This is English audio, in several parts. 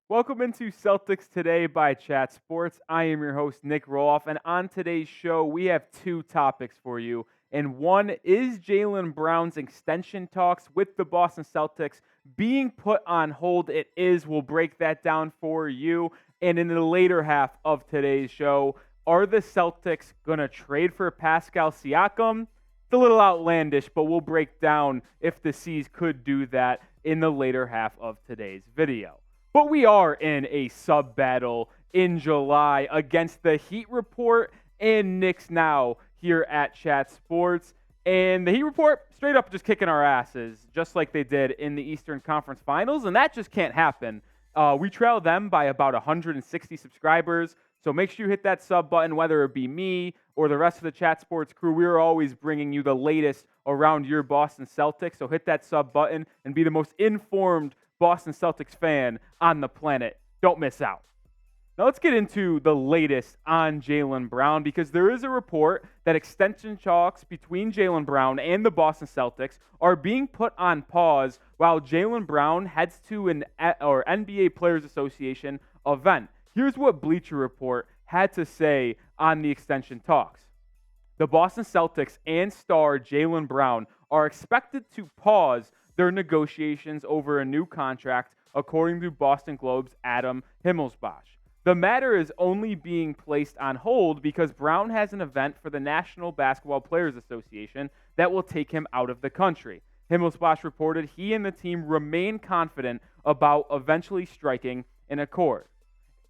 Welcome into Celtics Today by Chat Sports. I am your host, Nic Rohloff, and on today's show, we have two topics for you. And one is Jaylen Brown's extension talks with the Boston Celtics being put on hold. It is. We'll break that down for you. And in the later half of today's show, are the Celtics going to trade for Pascal Siakam? It's a little outlandish, but we'll break down if the C's could do that in the later half of today's video. But we are in a sub-battle in July against the Heat Report and Knicks Now here at Chat Sports. And the Heat Report straight up just kicking our asses, just like they did in the Eastern Conference Finals, and that just can't happen. We trail them by about 160 subscribers, so make sure you hit that sub button, whether it be me or the rest of the Chat Sports crew. We are always bringing you the latest around your Boston Celtics, so hit that sub button and be the most informed Boston Celtics fan on the planet. Don't miss out. Now let's get into the latest on Jaylen Brown, because there is a report that extension talks between Jaylen Brown and the Boston Celtics are being put on pause while Jaylen Brown heads to an NBA Players Association event. Here's what Bleacher Report had to say on the extension talks. The Boston Celtics and star Jaylen Brown are expected to pause their negotiations over a new contract, according to Boston Globe's Adam Himmelsbach. The matter is only being placed on hold because Brown has an event for the National Basketball Players Association that will take him out of the country. Himmelsbach reported he and the team remain confident about eventually striking an accord.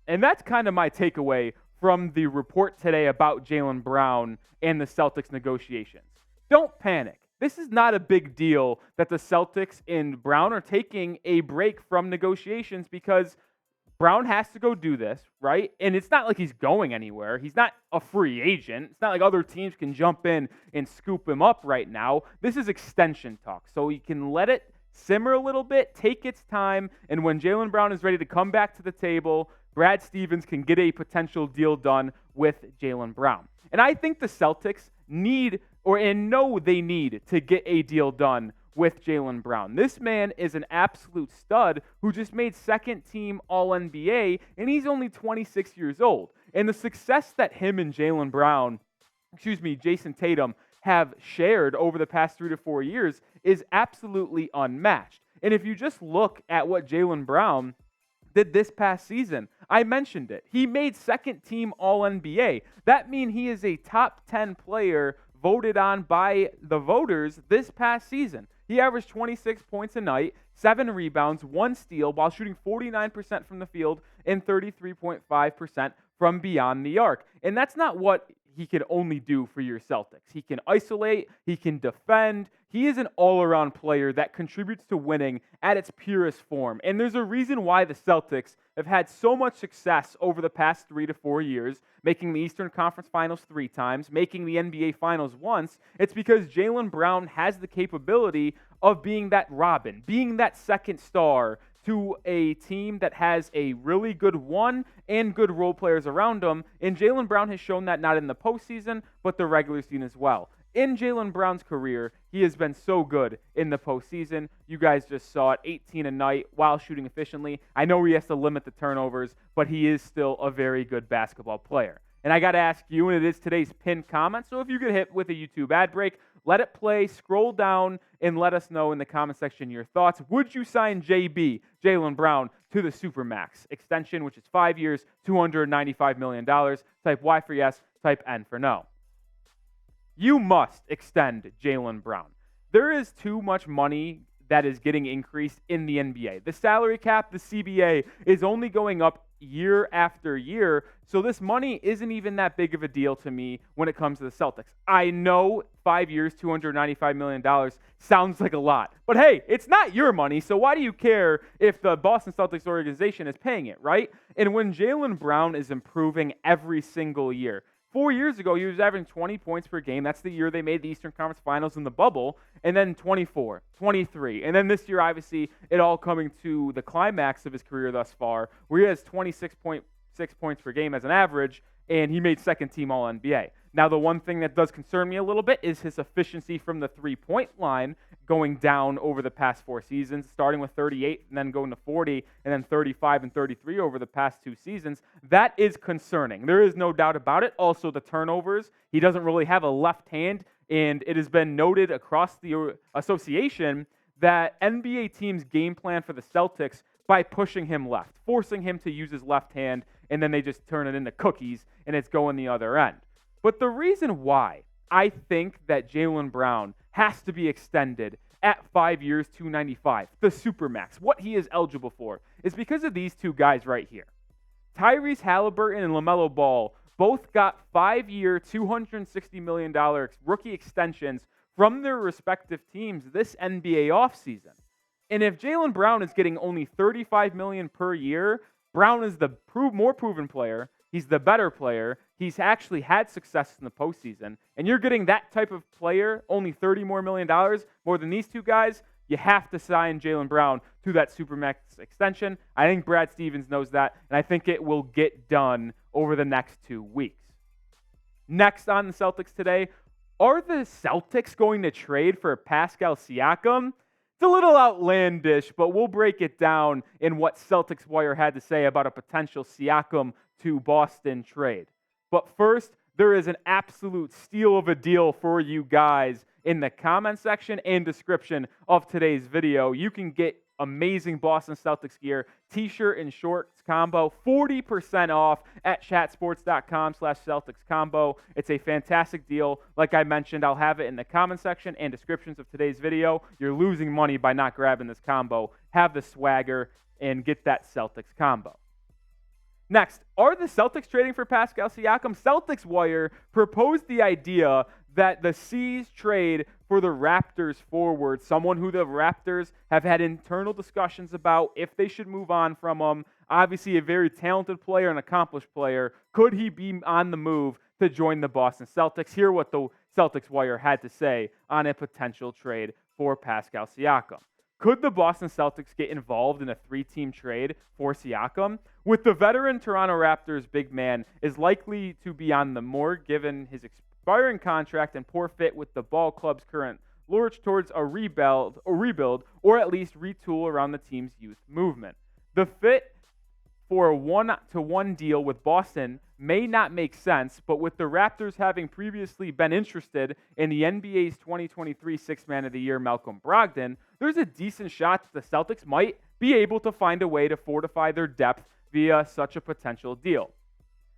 And that's kind of my takeaway from the report today about Jaylen Brown and the Celtics negotiations. Don't panic. This is not a big deal that the Celtics and Brown are taking a break from negotiations, because Brown has to go do this, right? And it's not like he's going anywhere. He's not a free agent. It's not like other teams can jump in and scoop him up right now. This is extension talk. So you can let it simmer a little bit, take its time, and when Jaylen Brown is ready to come back to the table, Brad Stevens can get a potential deal done with Jaylen Brown. And I think the Celtics need they need to get a deal done with Jaylen Brown. This man is an absolute stud who just made second team All-NBA, and he's only 26 years old. And the success that him and Jayson Tatum have shared over the past 3 to 4 years is absolutely unmatched. And if you just look at what Jaylen Brown did this past season, I mentioned it. He made second team All-NBA. That means he is a top 10 player voted on by the voters this past season. He averaged 26 points a night, 7 rebounds, 1 steal, while shooting 49% from the field and 33.5% from beyond the arc. And that's not what he can only do for your Celtics. He can isolate, he can defend. He is an all-around player that contributes to winning at its purest form. And there's a reason why the Celtics have had so much success over the past 3 to 4 years, making the Eastern Conference Finals 3 times, making the NBA Finals once. It's because Jaylen Brown has the capability of being that Robin, being that second star to a team that has a really good one and good role players around him. And Jaylen Brown has shown that not in the postseason, but the regular season as well. In Jaylen Brown's career, he has been so good in the postseason. You guys just saw it, 18 a night while shooting efficiently. I know he has to limit the turnovers, but he is still a very good basketball player. And I got to ask you, and it is today's pinned comment, so if you get hit with a YouTube ad break, let it play, scroll down, and let us know in the comment section your thoughts. Would you sign Jaylen Brown, to the Supermax extension, which is 5 years, $295 million? Type Y for yes, type N for no. You must extend Jaylen Brown. There is too much money that is getting increased in the NBA. The salary cap, the CBA, is only going up year after year, so this money isn't even that big of a deal to me when it comes to the Celtics. I know 5 years, $295 million sounds like a lot, but hey, it's not your money, so why do you care if the Boston Celtics organization is paying it, right? And when Jaylen Brown is improving every single year, 4 years ago, he was averaging 20 points per game. That's the year they made the Eastern Conference Finals in the bubble. And then 24, 23. And then this year, obviously, it all coming to the climax of his career thus far, where he has 26.6 points per game as an average, and he made second team All-NBA. Now, the one thing that does concern me a little bit is his efficiency from the three-point line going down over the past 4 seasons, starting with 38 and then going to 40 and then 35 and 33 over the past 2 seasons. That is concerning. There is no doubt about it. Also, the turnovers. He doesn't really have a left hand, and it has been noted across the association that NBA teams game plan for the Celtics by pushing him left, forcing him to use his left hand, and then they just turn it into cookies, and it's going the other end. But the reason why I think that Jaylen Brown has to be extended at 5 years, $295, the Supermax, what he is eligible for, is because of these two guys right here. Tyrese Halliburton and LaMelo Ball both got 5-year, $260 million rookie extensions from their respective teams this NBA offseason. And if Jaylen Brown is getting only $35 million per year, Brown is the more proven player. He's the better player. He's actually had success in the postseason. And you're getting that type of player, only $30 million more than these two guys. You have to sign Jaylen Brown to that Supermax extension. I think Brad Stevens knows that, and I think it will get done over the next 2 weeks. Next on the Celtics today, are the Celtics going to trade for Pascal Siakam? It's a little outlandish, but we'll break it down in what Celtics Wire had to say about a potential Siakam to Boston trade. But first, there is an absolute steal of a deal for you guys in the comment section and description of today's video. You can get amazing Boston Celtics gear, t-shirt and shorts combo, 40% off at chatsports.com/Celtics combo. It's a fantastic deal. Like I mentioned, I'll have it in the comment section and descriptions of today's video. You're losing money by not grabbing this combo. Have the swagger and get that Celtics combo. Next, are the Celtics trading for Pascal Siakam? Celtics Wire proposed the idea that the C's trade for the Raptors forward, someone who the Raptors have had internal discussions about if they should move on from him. Obviously, a very talented player, an accomplished player. Could he be on the move to join the Boston Celtics? Hear what the Celtics Wire had to say on a potential trade for Pascal Siakam. Could the Boston Celtics get involved in a 3-team trade for Siakam? With the veteran Toronto Raptors big man is likely to be on the more given his expiring contract and poor fit with the ball club's current lurch towards a rebuild, or at least retool around the team's youth movement. The fit for a 1-to-1 deal with Boston may not make sense, but with the Raptors having previously been interested in the NBA's 2023 Sixth Man of the Year, Malcolm Brogdon, there's a decent shot that the Celtics might be able to find a way to fortify their depth via such a potential deal.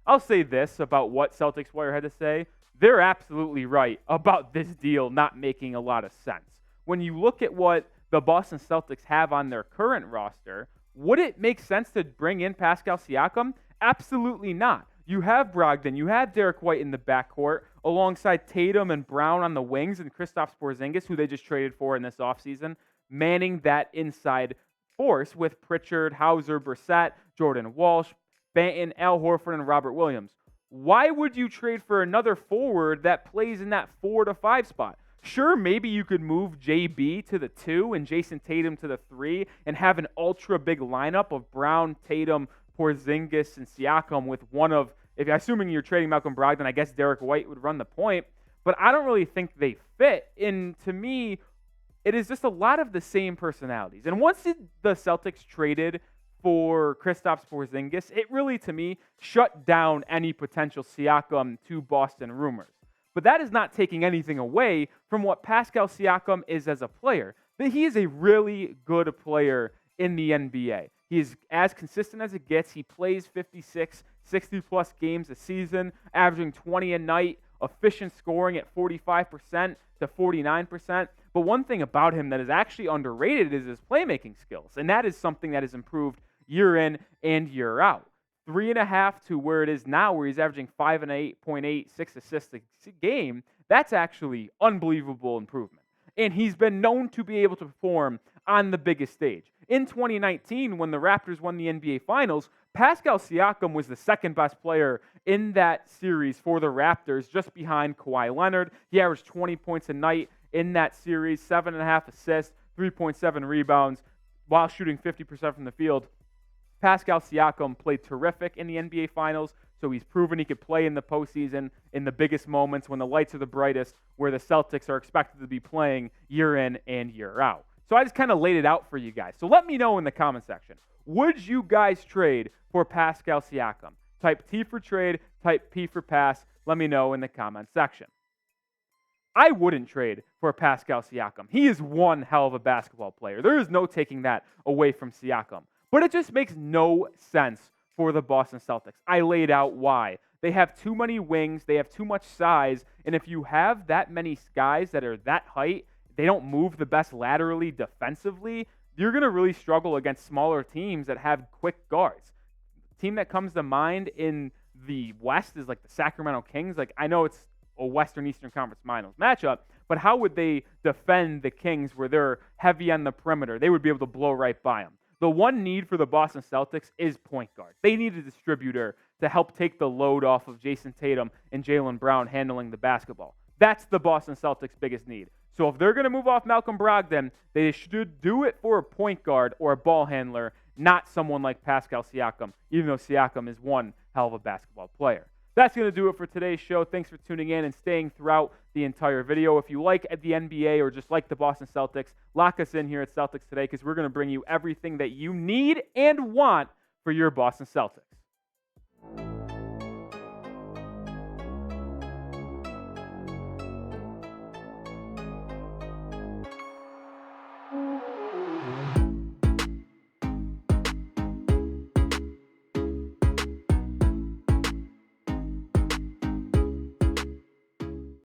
I'll say this about what Celtics Wire had to say. They're absolutely right about this deal not making a lot of sense. When you look at what the Boston Celtics have on their current roster, would it make sense to bring in Pascal Siakam? Absolutely not. You have Brogdon, you have Derek White in the backcourt, alongside Tatum and Brown on the wings, and Kristaps Porzingis, who they just traded for in this offseason, manning that inside force with Pritchard, Hauser, Brissett, Jordan Walsh, Banton, Al Horford, and Robert Williams. Why would you trade for another forward that plays in that 4 to 5 spot? Sure, maybe you could move JB to the 2 and Jayson Tatum to the 3 and have an ultra big lineup of Brown, Tatum, Porzingis, and Siakam with one of, if you're assuming you're trading Malcolm Brogdon, I guess Derek White would run the point, but I don't really think they fit. And to me, it is just a lot of the same personalities. And once the Celtics traded for Kristaps Porzingis, it really, to me, shut down any potential Siakam to Boston rumors. But that is not taking anything away from what Pascal Siakam is as a player. That he is a really good player in the NBA. He is as consistent as it gets. He plays 56, 60-plus games a season, averaging 20 a night, efficient scoring at 45% to 49%. But one thing about him that is actually underrated is his playmaking skills, and that is something that has improved year in and year out. 3.5 to where it is now, where he's averaging 5 and 8.8, 6 assists a game. That's actually unbelievable improvement. And he's been known to be able to perform on the biggest stage. In 2019, when the Raptors won the NBA Finals, Pascal Siakam was the second best player in that series for the Raptors, just behind Kawhi Leonard. He averaged 20 points a night in that series, 7.5 assists, 3.7 rebounds, while shooting 50% from the field. Pascal Siakam played terrific in the NBA Finals, So he's proven he could play in the postseason in the biggest moments when the lights are the brightest, where the Celtics are expected to be playing year in and year out. So I just kind of laid it out for you guys. So let me know in the comment section. Would you guys trade for Pascal Siakam? Type T for trade, type P for pass. Let me know in the comment section. I wouldn't trade for Pascal Siakam. He is one hell of a basketball player. There is no taking that away from Siakam. But it just makes no sense for the Boston Celtics. I laid out why. They have too many wings. They have too much size. And if you have that many guys that are that height, they don't move the best laterally defensively, you're going to really struggle against smaller teams that have quick guards. The team that comes to mind in the West is like the Sacramento Kings. Like, I know it's a Western-Eastern Conference Finals matchup, but how would they defend the Kings where they're heavy on the perimeter? They would be able to blow right by them. The one need for the Boston Celtics is point guard. They need a distributor to help take the load off of Jayson Tatum and Jaylen Brown handling the basketball. That's the Boston Celtics' biggest need. So if they're going to move off Malcolm Brogdon, they should do it for a point guard or a ball handler, not someone like Pascal Siakam, even though Siakam is one hell of a basketball player. That's going to do it for today's show. Thanks for tuning in and staying throughout the entire video. If you like the NBA or just like the Boston Celtics, lock us in here at Celtics Today because we're going to bring you everything that you need and want for your Boston Celtics.